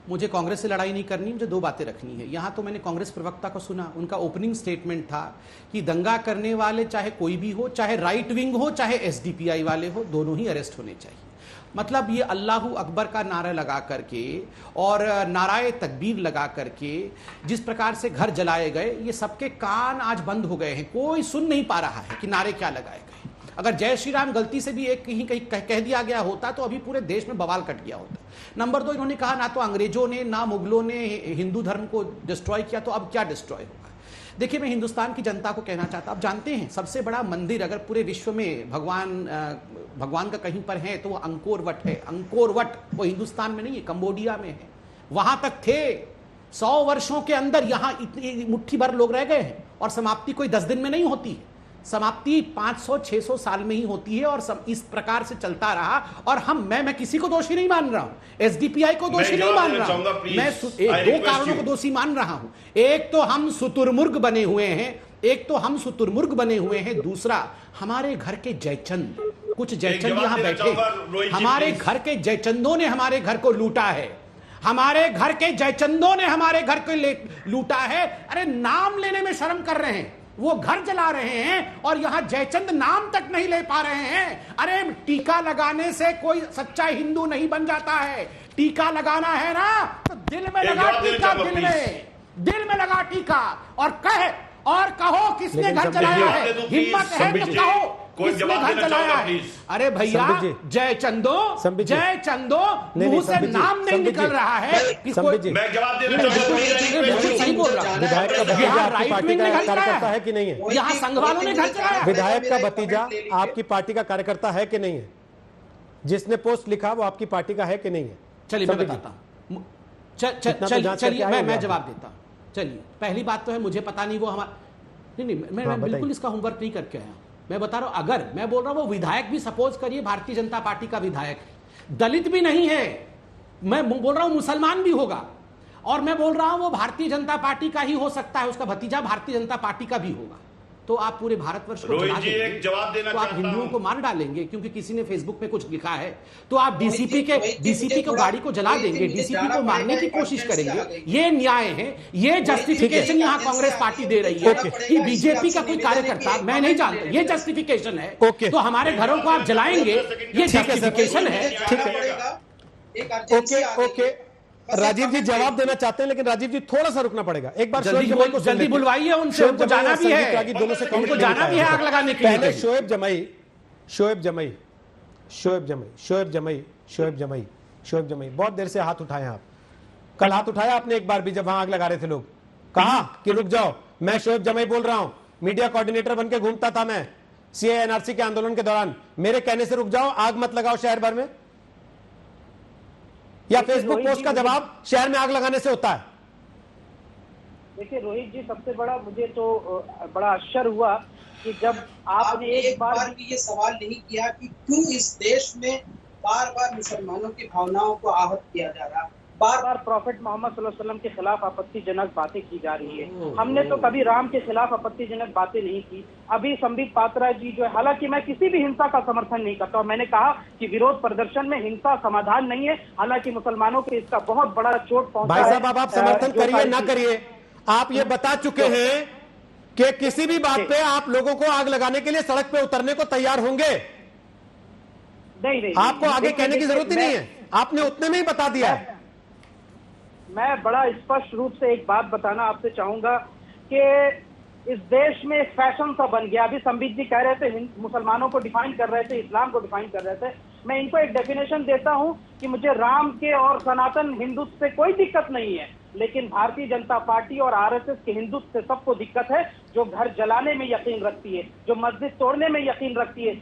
मुझे कांग्रेस से लड़ाई नहीं करनी, मुझे दो बातें रखनी है। यहाँ तो मैंने कांग्रेस प्रवक्ता को सुना, उनका ओपनिंग स्टेटमेंट था कि दंगा करने वाले चाहे कोई भी हो, चाहे राइट विंग हो, चाहे एसडीपीआई वाले हो, दोनों ही अरेस्ट होने चाहिए। मतलब ये अल्लाहू अकबर का नारा लगा करके और नाराए तकबीर लगा करके जिस प्रकार से घर जलाए गए, ये सबके कान आज बंद हो गए हैं, कोई सुन नहीं पा रहा है कि नारे क्या लगाए गए। अगर जय श्री राम गलती से भी एक कहीं कहीं कह दिया गया होता तो अभी पूरे देश में बवाल कट गया होता। नंबर दो, इन्होंने कहा ना तो अंग्रेजों ने ना मुगलों ने हिंदू धर्म को डिस्ट्रॉय किया, तो अब क्या डिस्ट्रॉय होगा। देखिए, मैं हिंदुस्तान की जनता को कहना चाहता, आप जानते हैं सबसे बड़ा मंदिर अगर पूरे विश्व में भगवान का कहीं पर है तो वो अंकोर वट है। अंकोर वट वो हिंदुस्तान में नहीं है, कंबोडिया में है। वहां तक थे 100 वर्षों के अंदर, यहां इतनी मुट्ठी भर लोग रह गए हैं। और समाप्ति कोई 10 दिन में नहीं होती है, समाप्ति 500-600 साल में ही होती है। और इस प्रकार से चलता रहा। और मैं किसी को दोषी नहीं मान रहा हूं, एसडीपीआई को दोषी नहीं मान रहा हूं, मैं दो कारणों को दोषी मान रहा हूं। एक तो हम शुतुरमुर्ग बने हुए हैं, दूसरा हमारे घर के जयचंद, कुछ जयचंद यहां बैठे, हमारे घर के जयचंदों ने हमारे घर को लूटा है, हमारे घर के जयचंदों ने हमारे घर को लूटा है। अरे नाम लेने में शर्म कर रहे हैं, वो घर जला रहे हैं और यहां जयचंद नाम तक नहीं ले पा रहे हैं। अरे टीका लगाने से कोई सच्चा हिंदू नहीं बन जाता है। टीका लगाना है ना तो दिल में लगा टीका, दिल में लगा टीका, और कहो किसने घर जलाया है, हिम्मत है तो कहो किसने घर जलाया है। अरे भैया, जयचंदो मुंह से नाम नहीं निकल रहा है। मैं जवाब देना चाहूंगा, विधायक का भतीजा आपकी पार्टी का कार्यकर्ता है कि नहीं है? यहाँ संघ वालों ने घर चलाया। विधायक का भतीजा आपकी पार्टी का कार्यकर्ता है कि नहीं है? जिसने पोस्ट लिखा वो आपकी पार्टी का है कि नहीं है? चलिए मैं बताता हूं, चलिए मैं जवाब देता हूं। चलिए, पहली बात तो है मुझे पता नहीं वो हमारा नहीं, मैं बिल्कुल इसका होमवर्क नहीं करके आया। मैं बता रहा हूं, अगर मैं बोल रहा हूं वो विधायक भी, सपोज करिए भारतीय जनता पार्टी का विधायक है, दलित भी नहीं है, मैं बोल रहा हूं मुसलमान भी होगा, और मैं बोल रहा हूं वो भारतीय जनता पार्टी का ही हो सकता है, उसका भतीजा भारतीय जनता पार्टी का भी होगा, तो आप पूरे भारतवर्ष को जला देंगे, तो आप हिंदुओं को मार डालेंगे क्योंकि किसी ने फेसबुक पे कुछ लिखा है, तो आप डीसीपी को गाड़ी को जला देंगे, डीसीपी को मारने की कोशिश करेंगे। ये न्याय है, ये जस्टिफिकेशन यहाँ कांग्रेस पार्टी दे रही है कि बीजेपी का कोई कार्यकर्ता, मैं नहीं जानता, ये जस्टिफिकेशन है। तो हमारे घरों को आप जलाएंगे, ये जस्टिफिकेशन है। ठीक है, ओके। राजीव जी जवाब देना चाहते हैं, लेकिन राजीव जी थोड़ा सा रुकना पड़ेगा। एक बार जल्दी बुलवाइए उनसे, उनको जाना भी है, दोनों से उनको जाना भी है आग लगाने के लिए। पहले शोएब जमई बहुत देर से हाथ उठाए आप। कल हाथ उठाया आपने एक बार भी, जब वहां आग लगा रहे थे लोग, कहा कि रुक जाओ, मैं शोएब जमई बोल रहा हूं, मीडिया कोऑर्डिनेटर बनकर घूमता था मैं सीए एनआरसी के आंदोलन के दौरान, मेरे कहने से रुक जाओ, आग मत लगाओ शहर भर में, या फेसबुक पोस्ट का जवाब शहर में आग लगाने से होता है? देखिए रोहित जी, सबसे बड़ा मुझे तो बड़ा आश्चर्य हुआ कि जब आपने एक बार भी ये सवाल नहीं किया कि क्यों इस देश में बार बार मुसलमानों की भावनाओं को आहत किया जा रहा, बार बार प्रॉफेट मोहम्मद सल्लल्लाहु अलैहि वसल्लम के खिलाफ आपत्तिजनक बातें की जा रही है। हमने तो कभी राम के खिलाफ आपत्तिजनक बातें नहीं की। अभी संबित पात्रा जी जो है, हालांकि मैं किसी भी हिंसा का समर्थन नहीं करता और मैंने कहा कि विरोध प्रदर्शन में हिंसा समाधान नहीं है, हालांकि मुसलमानों को इसका बहुत बड़ा चोट पहुंचा है। भाई साहब, आप समर्थन करिए ना करिए, आप ये बता चुके हैं कि किसी भी बात पे आप लोगों को आग लगाने के लिए सड़क पे उतरने को तैयार होंगे। नहीं, आपको आगे कहने की जरूरत ही नहीं है, आपने उतने में ही बता दिया है। मैं बड़ा स्पष्ट रूप से एक बात बताना आपसे चाहूंगा कि इस देश में एक फैशन सा बन गया। अभी संबित जी कह रहे थे मुसलमानों को डिफाइन कर रहे थे, इस्लाम को डिफाइन कर रहे थे। मैं इनको एक डेफिनेशन देता हूं कि मुझे राम के और सनातन हिंदुत्व से कोई दिक्कत नहीं है, लेकिन भारतीय जनता पार्टी और आरएसएस के हिंदुत्व से सबको दिक्कत है, जो घर जलाने में यकीन रखती है, जो मस्जिद तोड़ने में यकीन रखती है,